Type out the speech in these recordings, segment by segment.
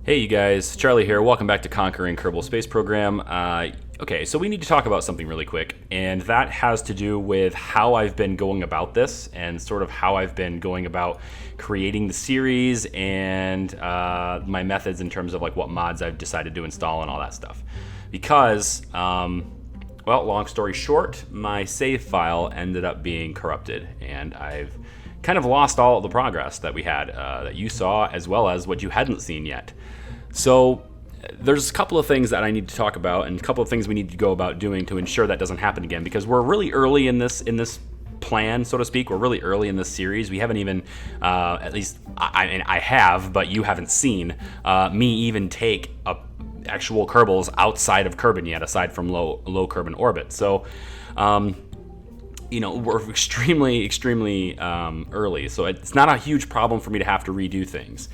Hey you guys, Charlie here. Welcome back to Conquering Kerbal Space Program. Okay, so we need to talk about something really quick, and that has to do with how I've been going about this and sort of how I've been going about creating the series and my methods in terms of like what mods I've decided to install and all that stuff. Because, well, long story short, my save file ended up being corrupted, and I've kind of lost all of the progress that we had, that you saw, as well as what you hadn't seen yet. So there's a couple of things that I need to talk about, and a couple of things we need to go about doing to ensure that doesn't happen again, because we're really early in this plan, so to speak. We're really early in this series. We haven't even, at least I have, but you haven't seen me even take actual Kerbals outside of Kerbin yet, aside from low Kerbin orbit. So we're extremely early, so it's not a huge problem for me to have to redo things.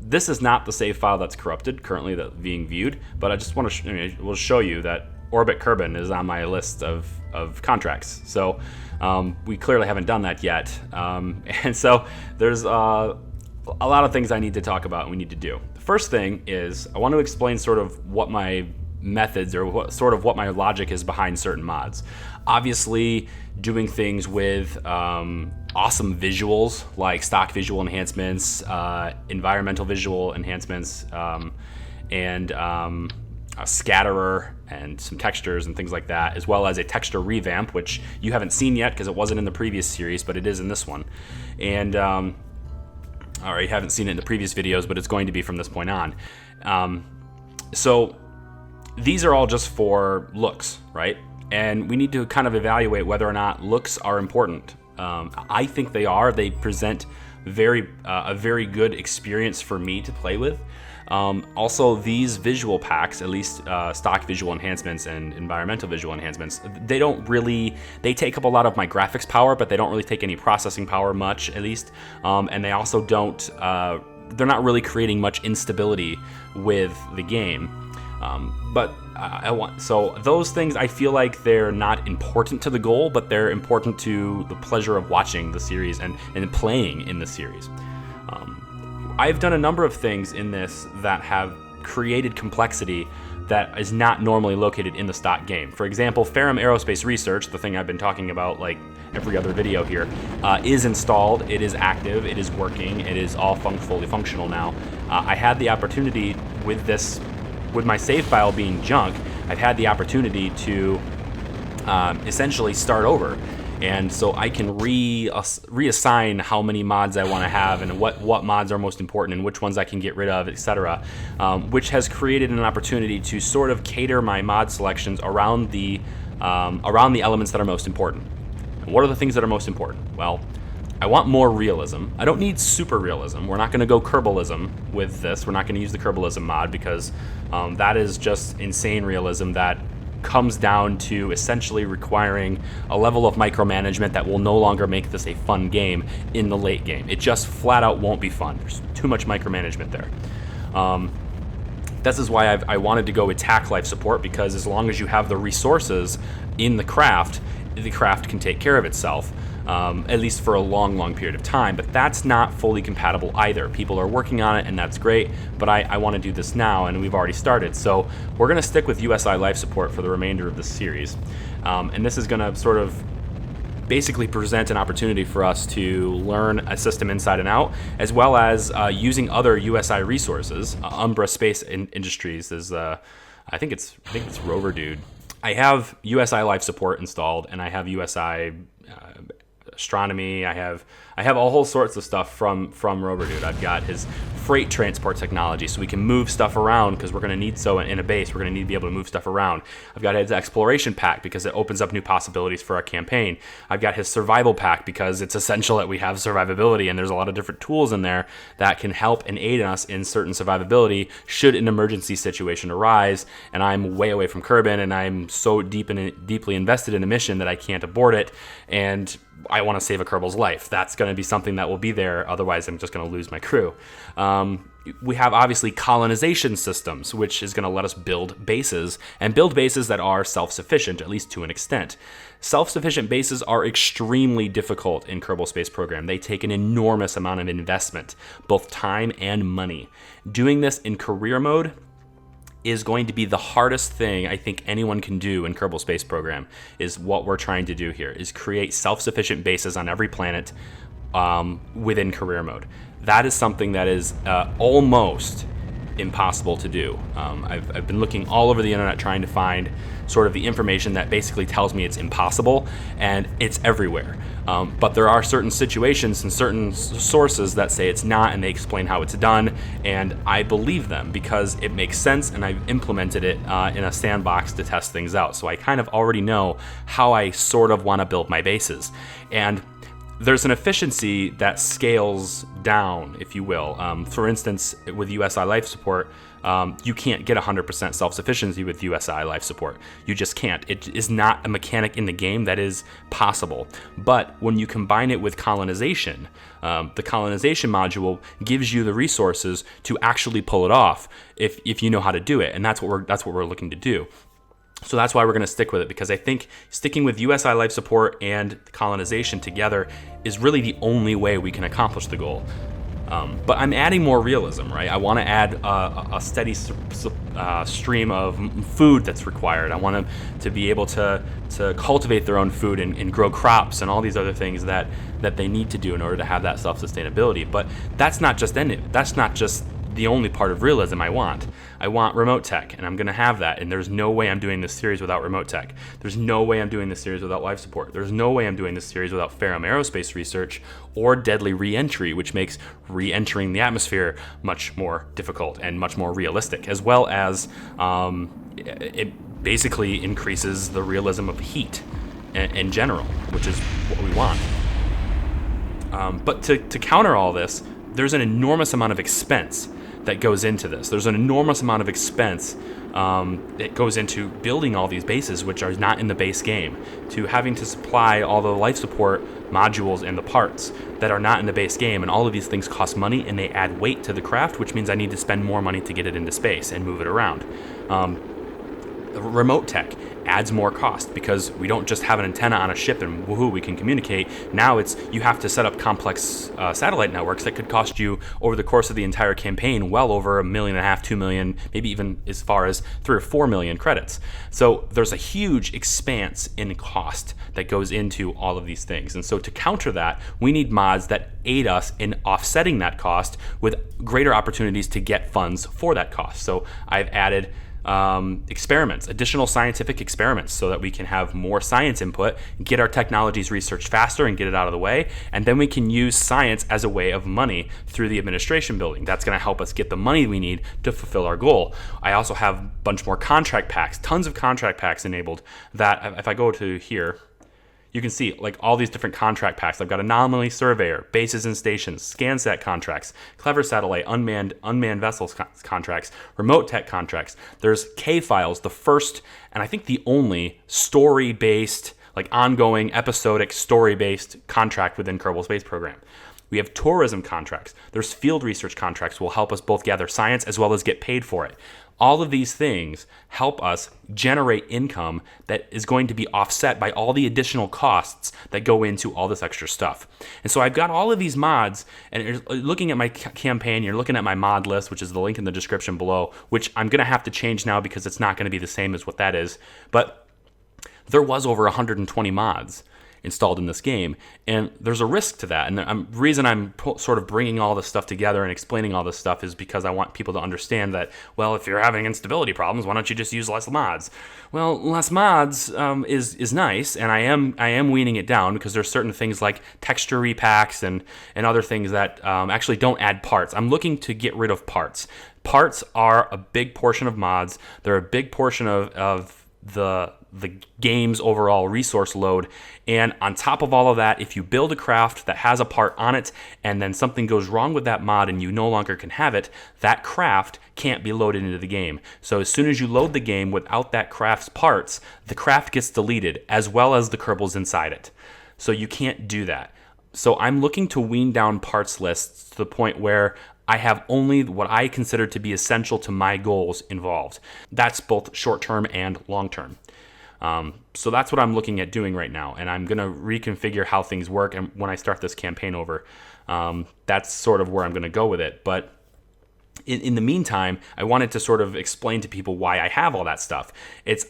This is not the save file that's corrupted currently that's being viewed, but I just want to we'll show you that Orbit Kerbin is on my list of contracts. So we clearly haven't done that yet, and so there's a lot of things I need to talk about and we need to do. The first thing is I want to explain sort of what my methods or what my logic is behind certain mods. Obviously, doing things with awesome visuals like stock visual enhancements, environmental visual enhancements, and a scatterer and some textures and things like that, as well as a texture revamp, which you haven't seen yet because it wasn't in the previous series, but it is in this one. And you haven't seen it in the previous videos, but it's going to be from this point on. So these are all just for looks, right? And we need to kind of evaluate whether or not looks are important. I think they are. They present a very good experience for me to play with. Also, these visual packs, at least stock visual enhancements and environmental visual enhancements, they take up a lot of my graphics power, but they don't really take any processing power much, at least. And they also they're not really creating much instability with the game. So those things, I feel like they're not important to the goal, but they're important to the pleasure of watching the series and playing in the series. I've done a number of things in this that have created complexity that is not normally located in the stock game. For example, Ferrum Aerospace Research, the thing I've been talking about like every other video here, is installed, it is active, it is working, it is all fully functional now. I had the opportunity with my save file being junk, I've had the opportunity to essentially start over. And so I can reassign how many mods I want to have and what mods are most important and which ones I can get rid of, etc., which has created an opportunity to sort of cater my mod selections around the elements that are most important. And what are the things that are most important? Well, I want more realism. I don't need super realism. We're not going to go Kerbalism with this. We're not going to use the Kerbalism mod because that is just insane realism that comes down to essentially requiring a level of micromanagement that will no longer make this a fun game in the late game. It just flat out won't be fun. There's too much micromanagement there. This is why I wanted to go with tack life support, because as long as you have the resources in the craft can take care of itself. At least for a long period of time, but that's not fully compatible either. People are working on it, and that's great, but I want to do this now, and we've already started. So we're going to stick with USI life support for the remainder of this series, and this is going to sort of basically present an opportunity for us to learn a system inside and out, as well as using other USI resources. Umbra Space Industries is, I think it's Rover Dude. I have USI life support installed, and I have USI astronomy. I have all whole sorts of stuff from Rover Dude. I've got his freight transport technology, so we can move stuff around because we're going to need in a base. We're going to need to be able to move stuff around. I've got his exploration pack because it opens up new possibilities for our campaign. I've got his survival pack because it's essential that we have survivability, and there's a lot of different tools in there that can help and aid us in certain survivability should an emergency situation arise. And I'm way away from Kerbin, and I'm so deeply invested in the mission that I can't abort it, and I want to save a Kerbal's life. That's going to be something that will be there. Otherwise, I'm just going to lose my crew. We have obviously colonization systems, which is going to let us build bases, and build bases that are self-sufficient, at least to an extent. Self-sufficient bases are extremely difficult in Kerbal Space Program. They take an enormous amount of investment, both time and money. Doing this in career mode is going to be the hardest thing I think anyone can do in Kerbal Space Program, is what we're trying to do here, is create self-sufficient bases on every planet within career mode. That is something that is almost impossible to do. I've been looking all over the internet trying to find sort of the information that basically tells me it's impossible, and it's everywhere. But there are certain situations and certain sources that say it's not, and they explain how it's done, and I believe them because it makes sense, and I've implemented it in a sandbox to test things out. So I kind of already know how I sort of want to build my bases. And there's an efficiency that scales down, if you will. For instance, with USI life support, you can't get 100% self-sufficiency with USI life support. You just can't. It is not a mechanic in the game that is possible. But when you combine it with colonization, the colonization module gives you the resources to actually pull it off if you know how to do it, and that's what we're looking to do. So that's why we're going to stick with it, because I think sticking with USI life support and colonization together is really the only way we can accomplish the goal. But I'm adding more realism, right? I want to add a steady stream of food that's required. I want them to be able to cultivate their own food and grow crops and all these other things that they need to do in order to have that self-sustainability. But that's not just the only part of realism I want. I want RemoteTech, and I'm going to have that, and there's no way I'm doing this series without RemoteTech. There's no way I'm doing this series without life support. There's no way I'm doing this series without Ferrum Aerospace research or deadly re-entry, which makes re-entering the atmosphere much more difficult and much more realistic, as well as it basically increases the realism of heat in general, which is what we want. But to counter all this, there's an enormous amount of expense that goes into this. There's an enormous amount of expense that goes into building all these bases, which are not in the base game, to having to supply all the life support modules and the parts that are not in the base game, and all of these things cost money and they add weight to the craft, which means I need to spend more money to get it into space and move it around. RemoteTech adds more cost because we don't just have an antenna on a ship and woohoo, we can communicate. Now you have to set up complex satellite networks that could cost you over the course of the entire campaign well over $1.5 million, 2 million, maybe even as far as 3 or 4 million credits. So there's a huge expanse in cost that goes into all of these things. And so to counter that, we need mods that aid us in offsetting that cost with greater opportunities to get funds for that cost. So I've added experiments, additional scientific experiments, so that we can have more science input, get our technologies researched faster and get it out of the way, and then we can use science as a way of money through the administration building. That's going to help us get the money we need to fulfill our goal. I also have a bunch more contract packs, tons of contract packs enabled, that if I go to here, you can see like all these different contract packs. I've got Anomaly Surveyor, Bases and Stations, ScanSat contracts, Clever Satellite, Unmanned Vessels contracts, RemoteTech contracts. There's K-Files, the first and I think the only story-based, like ongoing, episodic, story-based contract within Kerbal Space Program. We have tourism contracts. There's field research contracts will help us both gather science as well as get paid for it. All of these things help us generate income that is going to be offset by all the additional costs that go into all this extra stuff. And so I've got all of these mods, and you're looking at my campaign, you're looking at my mod list, which is the link in the description below, which I'm going to have to change now because it's not going to be the same as what that is. But there was over 120 mods installed in this game, and there's a risk to that. And the reason I'm sort of bringing all this stuff together and explaining all this stuff is because I want people to understand that, well, if you're having instability problems, why don't you just use less mods? Well, less mods is nice, and I am weaning it down because there's certain things like texture repacks and other things that actually don't add parts. I'm looking to get rid of parts. Parts are a big portion of mods. They're a big portion of the game's overall resource load, and on top of all of that, if you build a craft that has a part on it and then something goes wrong with that mod and you no longer can have it, that craft can't be loaded into the game. So as soon as you load the game without that craft's parts, the craft gets deleted as well as the Kerbals inside it. So you can't do that. So I'm looking to wean down parts lists to the point where I have only what I consider to be essential to my goals involved. That's both short-term and long-term. So that's what I'm looking at doing right now, and I'm going to reconfigure how things work. And when I start this campaign over, that's sort of where I'm going to go with it. But in the meantime, I wanted to sort of explain to people why I have all that stuff.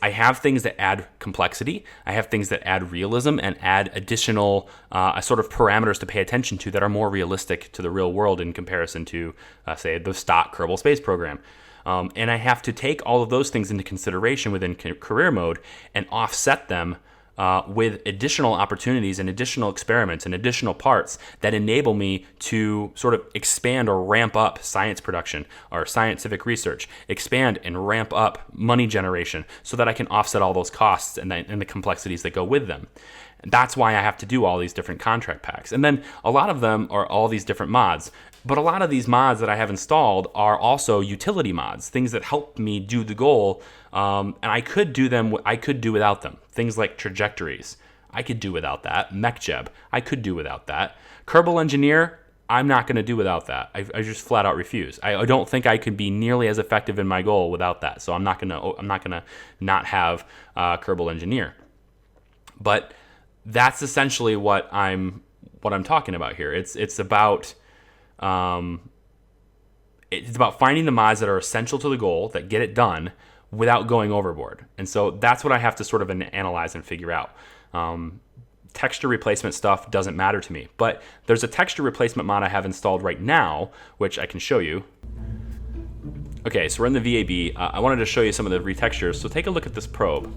I have things that add complexity. I have things that add realism and add additional sort of parameters to pay attention to that are more realistic to the real world in comparison to, say, the stock Kerbal Space Program. And I have to take all of those things into consideration within career mode and offset them with additional opportunities and additional experiments and additional parts that enable me to sort of expand or ramp up science production or scientific research, expand and ramp up money generation so that I can offset all those costs and the complexities that go with them. That's why I have to do all these different contract packs. And then a lot of them are all these different mods. But a lot of these mods that I have installed are also utility mods, things that help me do the goal. And I could do them. I could do without them. Things like trajectories, I could do without that. MechJeb, I could do without that. Kerbal Engineer, I'm not going to do without that. I just flat out refuse. I don't think I could be nearly as effective in my goal without that. So I'm not gonna not have Kerbal Engineer. But that's essentially what I'm talking about here. It's about finding the mods that are essential to the goal, that get it done without going overboard. And so that's what I have to sort of analyze and figure out. Texture replacement stuff doesn't matter to me, but there's a texture replacement mod I have installed right now, which I can show you. Okay, so we're in the VAB. I wanted to show you some of the retextures. So take a look at this probe.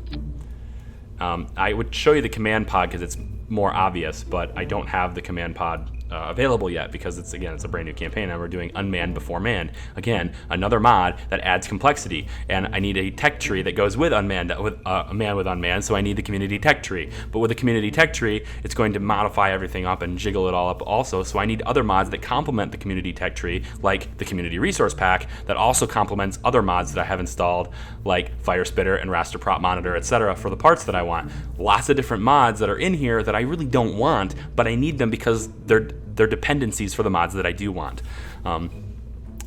I would show you the command pod because it's more obvious, but I don't have the command pod available yet because it's a brand new campaign and we're doing unmanned before manned. Again, another mod that adds complexity, and I need a tech tree that goes with unmanned, with man with unmanned, so I need the community tech tree. But with the community tech tree, it's going to modify everything up and jiggle it all up also, so I need other mods that complement the community tech tree, like the community resource pack that also complements other mods that I have installed, like Fire Spitter and Raster Prop Monitor, etc., for the parts that I want. Lots of different mods that are in here that I really don't want, but I need them because they're dependencies for the mods that I do want.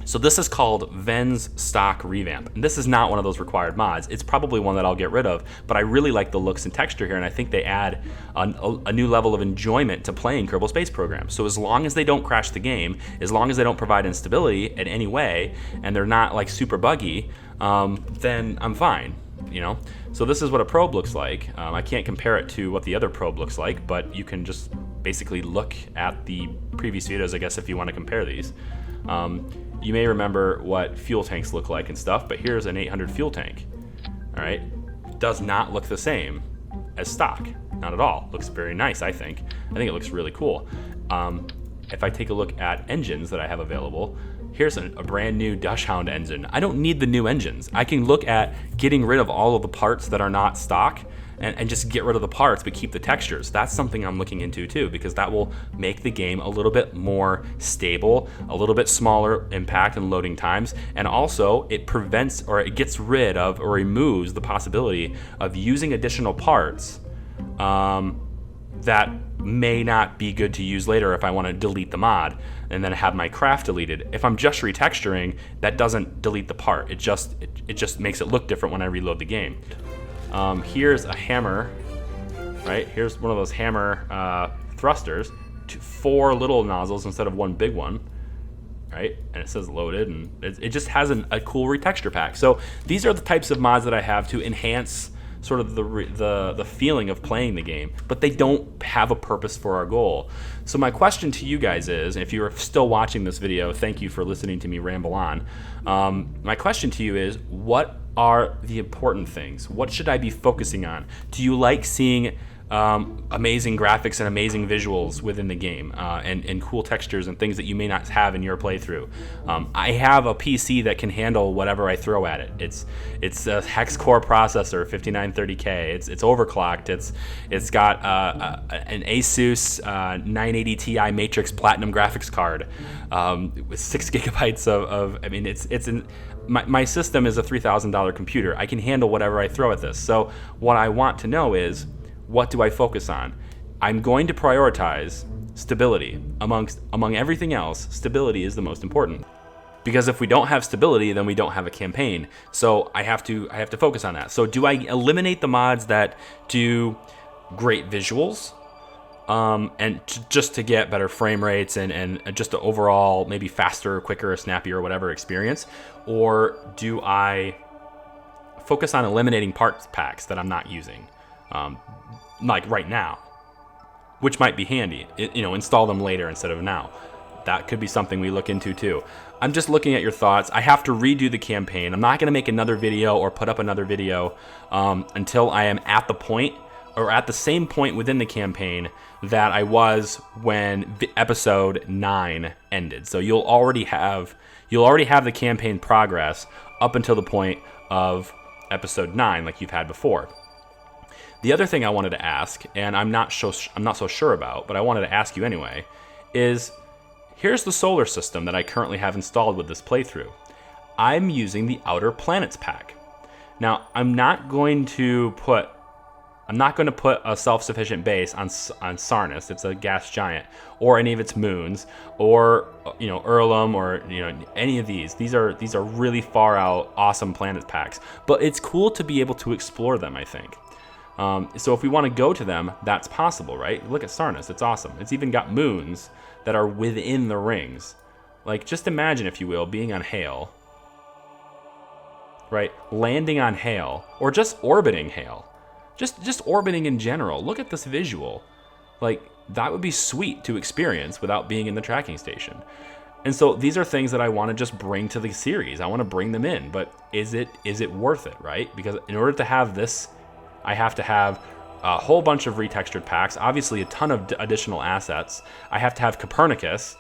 So this is called Ven's Stock Revamp. And this is not one of those required mods. It's probably one that I'll get rid of, but I really like the looks and texture here, and I think they add a new level of enjoyment to playing Kerbal Space Program. So as long as they don't crash the game, as long as they don't provide instability in any way, and they're not like super buggy, then I'm fine. So this is what a probe looks like. I can't compare it to what the other probe looks like, but you can just basically look at the previous videos, I guess, if you want to compare these. You may remember what fuel tanks look like and stuff, but here's an 800 fuel tank. All right, does not look the same as stock, not at all. Looks very nice, I think. It looks really cool. If I take a look at engines that I have available, here's a brand new Dachshund engine. I don't need the new engines. I can look at getting rid of all of the parts that are not stock and just get rid of the parts but keep the textures. That's something I'm looking into too, because that will make the game a little bit more stable, a little bit smaller impact and loading times, and also it prevents or it gets rid of or removes the possibility of using additional parts that may not be good to use later if I want to delete the mod and then have my craft deleted. If I'm just retexturing, that doesn't delete the part. It just makes it look different when I reload the game. Here's a hammer, right? Here's one of those hammer thrusters, 4 little nozzles instead of 1 big one, right? And it says loaded, and it just has a cool retexture pack. So these are the types of mods that I have to enhance sort of the feeling of playing the game, but they don't have a purpose for our goal. So my question to you guys is, if you're still watching this video, thank you for listening to me ramble on. My question to you is, what are the important things? What should I be focusing on? Do you like seeing amazing graphics and amazing visuals within the game, and cool textures and things that you may not have in your playthrough? I have a PC that can handle whatever I throw at it. It's a hex core processor, 5930K. It's overclocked. It's got an Asus 980 Ti Matrix Platinum graphics card with 6 gigabytes of I mean, my system is a $3,000 computer. I can handle whatever I throw at this. So what I want to know is, what do I focus on? I'm going to prioritize stability. Among everything else, stability is the most important. because if we don't have stability, then we don't have a campaign. So I have to focus on that. So do I eliminate the mods that do great visuals, and just to get better frame rates and just the overall maybe faster, quicker, snappier, whatever experience? Or do I focus on eliminating parts packs that I'm not using, like right now, which might be handy, install them later instead of now? That could be something we look into too. I'm just looking at your thoughts. I have to redo the campaign. I'm not going to make another video or put up another video until I am at the point, or at the same point within the campaign that I was when episode 9 ended. So you'll already have the campaign progress up until the point of episode 9, like you've had before. The other thing I wanted to ask, and I'm not so sure about, but I wanted to ask you anyway, is here's the solar system that I currently have installed with this playthrough. I'm using the Outer Planets pack. Now, I'm not going to put a self-sufficient base on Sarnus. It's a gas giant, or any of its moons, or Erlum, or any of these. These are really far out, awesome planet packs. But it's cool to be able to explore them, I think. So if we want to go to them, that's possible, right? Look at Sarnus. It's awesome. It's even got moons that are within the rings. Like, just imagine, if you will, being on Hale, right? Landing on Hale, or just orbiting Hale. Just orbiting in general. Look at this visual. Like, that would be sweet to experience without being in the tracking station. And so these are things that I want to just bring to the series. I want to bring them in, but is it worth it, right? Because in order to have this, I have to have a whole bunch of retextured packs, obviously a ton of additional assets. I have to have Copernicus,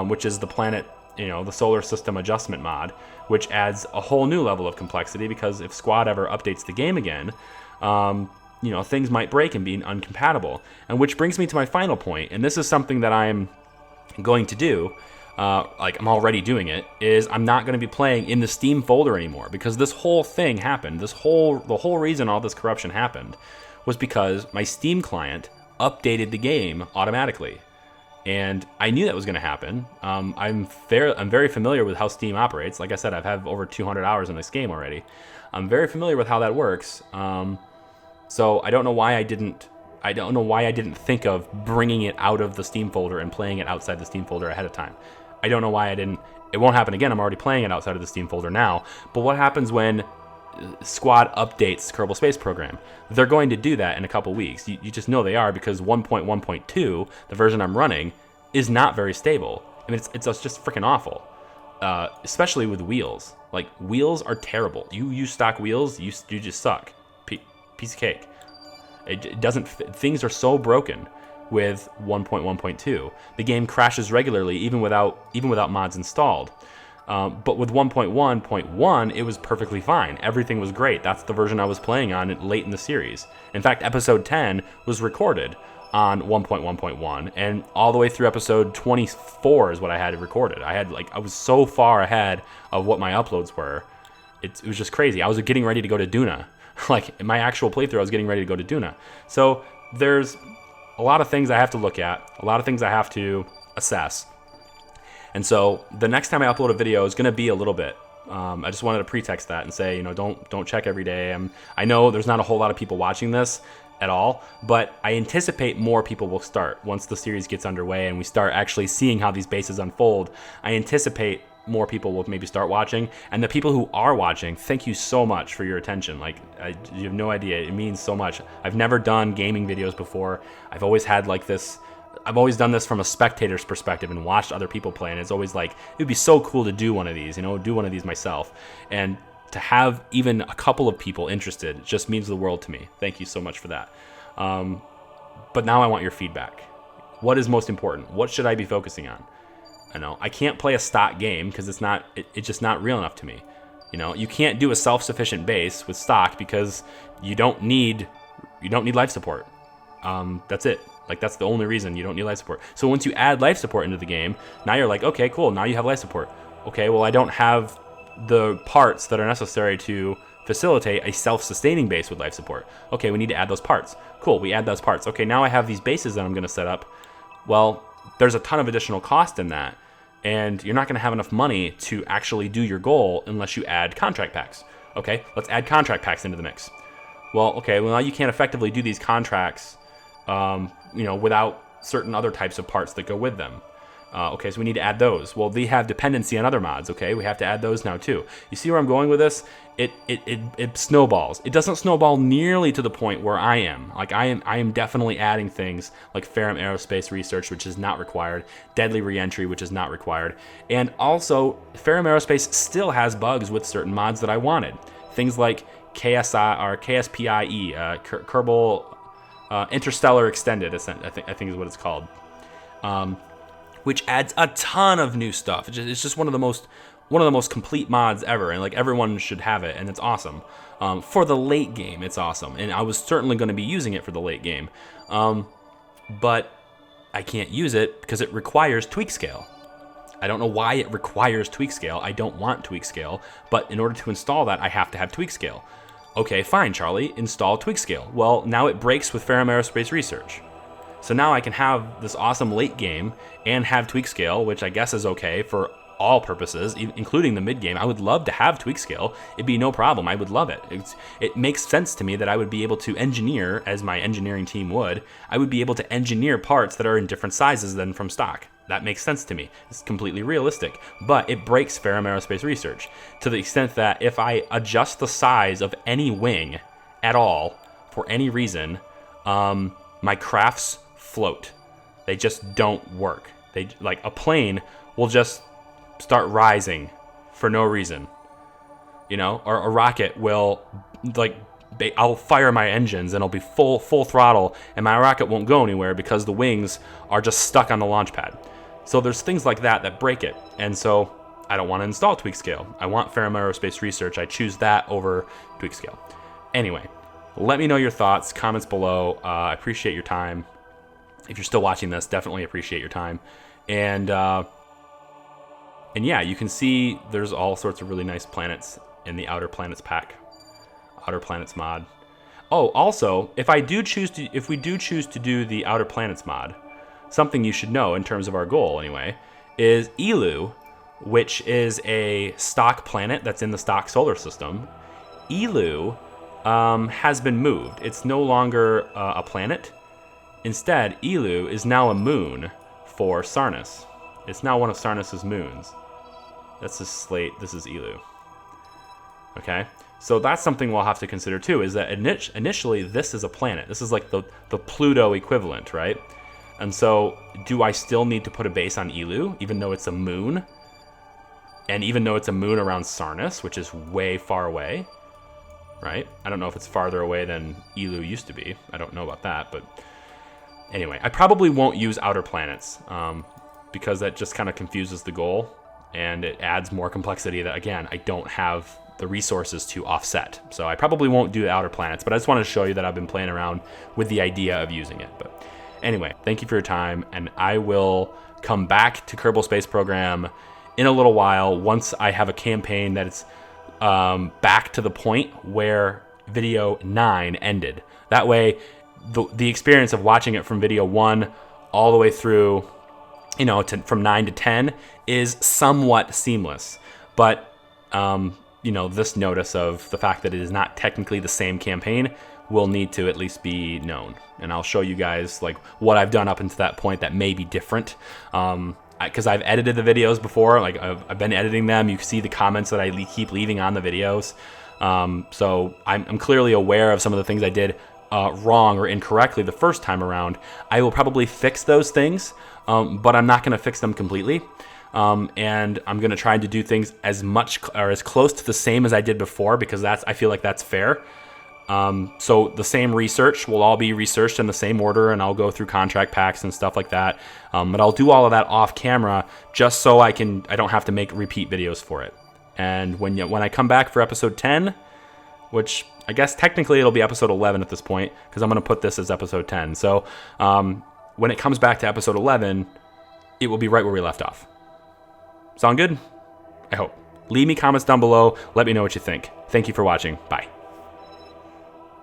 which is the planet, the solar system adjustment mod, which adds a whole new level of complexity, because if Squad ever updates the game again, things might break and be uncompatible. And which brings me to my final point, and this is something that I'm going to do, I'm already doing it, is I'm not going to be playing in the Steam folder anymore, because this whole thing happened. The whole reason all this corruption happened was because my Steam client updated the game automatically. And I knew that was going to happen. I'm very familiar with how Steam operates. Like I said, I've had over 200 hours in this game already. I'm very familiar with how that works. So I don't know why I didn't think of bringing it out of the Steam folder and playing it outside the Steam folder ahead of time. I don't know why I didn't. It won't happen again. I'm already playing it outside of the Steam folder now. But what happens when Squad updates Kerbal Space Program? They're going to do that in a couple weeks. You just know they are, because 1.1.2, the version I'm running, is not very stable. I mean, it's just freaking awful. Especially with wheels. Like, wheels are terrible. You use stock wheels, you just suck. Piece of cake. It doesn't. Things are so broken with 1.1.2. The game crashes regularly, even without mods installed. But with 1.1.1, it was perfectly fine. Everything was great. That's the version I was playing on late in the series. In fact, episode 10 was recorded on 1.1.1, and all the way through episode 24 is what I had recorded. I was so far ahead of what my uploads were. It was just crazy. I was getting ready to go to Duna. Like, in my actual playthrough, I was getting ready to go to Duna. So there's a lot of things I have to look at, a lot of things I have to assess. And so the next time I upload a video is going to be a little bit. I just wanted to pretext that and say, don't check every day. I know there's not a whole lot of people watching this at all, but I anticipate more people will start once the series gets underway and we start actually seeing how these bases unfold. I anticipate more people will maybe start watching, and the people who are watching, thank you so much for your attention. You have no idea, it means so much. I've never done gaming videos before. I've always done this from a spectator's perspective and watched other people play, and it's always like, it would be so cool to do one of these, myself. And to have even a couple of people interested just means the world to me. Thank you so much for that. But now I want your feedback. What is most important? What should I be focusing on? I can't play a stock game because it's just not real enough to me. You can't do a self-sufficient base with stock because you don't need life support. That's it. That's the only reason you don't need life support. So once you add life support into the game, now you're like, okay, cool, now you have life support. Okay, well, I don't have the parts that are necessary to facilitate a self-sustaining base with life support. Okay, we need to add those parts. Cool, we add those parts. Okay, now I have these bases that I'm going to set up. Well, there's a ton of additional cost in that. and you're not going to have enough money to actually do your goal unless you add contract packs. Okay, let's add contract packs into the mix. Well, okay, well now you can't effectively do these contracts, without certain other types of parts that go with them. Okay, so we need to add those. Well, they have dependency on other mods. Okay, we have to add those now too. You see where I'm going with this? It snowballs. It doesn't snowball nearly to the point where I am. Like I am definitely adding things like Ferrum Aerospace Research, which is not required, Deadly Reentry, which is not required, and also Ferrum Aerospace still has bugs with certain mods that I wanted. Things like KSI or KSPIE, Kerbal Interstellar Extended, I think is what it's called. Which adds a ton of new stuff. It's just one of the most complete mods ever, and like everyone should have it, and it's awesome. For the late game, it's awesome, and I was certainly going to be using it for the late game, but I can't use it because it requires tweak scale. I don't know why it requires tweak scale. I don't want tweak scale, but in order to install that, I have to have tweak scale. Okay, fine, Charlie, install tweak scale. Well, now it breaks with Ferrum Aerospace Research. So now I can have this awesome late game and have tweak scale, which I guess is okay for all purposes, including the mid game. I would love to have tweak scale. It'd be no problem. I would love it. It makes sense to me that I would be able to engineer, as my engineering team would, I would be able to engineer parts that are in different sizes than from stock. That makes sense to me. It's completely realistic. But it breaks Ferrum Aerospace Research to the extent that if I adjust the size of any wing at all for any reason, my crafts float. They just don't work. Like a plane will just start rising for no reason, or a rocket will I'll fire my engines and it'll be full throttle and my rocket won't go anywhere because the wings are just stuck on the launch pad. So there's things like that break it, and so I don't want to install tweak scale. I want Ferrum Aerospace Research. I choose that over tweak scale. Anyway, let me know your thoughts, comments below. I appreciate your time. If you're still watching this, definitely appreciate your time. And yeah, you can see there's all sorts of really nice planets in the Outer Planets pack, Outer Planets mod. Oh, also, if we do choose to do the Outer Planets mod, something you should know in terms of our goal anyway, is Eeloo, which is a stock planet that's in the stock solar system. Eeloo has been moved. It's no longer a planet. Instead, Eeloo is now a moon for Sarnus. It's now one of Sarnus's moons. That's his slate. This is Eeloo. Okay? So that's something we'll have to consider too, is that initially this is a planet. This is like the Pluto equivalent, right? And so do I still need to put a base on Eeloo, even though it's a moon? And even though it's a moon around Sarnus, which is way far away, right? I don't know if it's farther away than Eeloo used to be. I don't know about that, but anyway, I probably won't use outer planets because that just kind of confuses the goal and it adds more complexity that, again, I don't have the resources to offset. So I probably won't do outer planets, but I just wanted to show you that I've been playing around with the idea of using it. But anyway, thank you for your time, and I will come back to Kerbal Space Program in a little while once I have a campaign that it's back to the point where video 9 ended. That way, the experience of watching it from video 1 all the way through, from 9 to 10 is somewhat seamless. But, this notice of the fact that it is not technically the same campaign will need to at least be known. And I'll show you guys like what I've done up until that point that may be different. Because I've edited the videos before, like I've been editing them. You can see the comments that I keep leaving on the videos. So I'm clearly aware of some of the things I did wrong or incorrectly the first time around. I will probably fix those things, but I'm not going to fix them completely. And I'm going to try to do things as much or as close to the same as I did before, because I feel like that's fair. So the same research will all be researched in the same order, and I'll go through contract packs and stuff like that. But I'll do all of that off camera just so I don't have to make repeat videos for it. And when I come back for episode 10, which I guess technically it'll be episode 11 at this point, because I'm going to put this as episode 10. So when it comes back to episode 11, it will be right where we left off. Sound good? I hope. Leave me comments down below. Let me know what you think. Thank you for watching. Bye.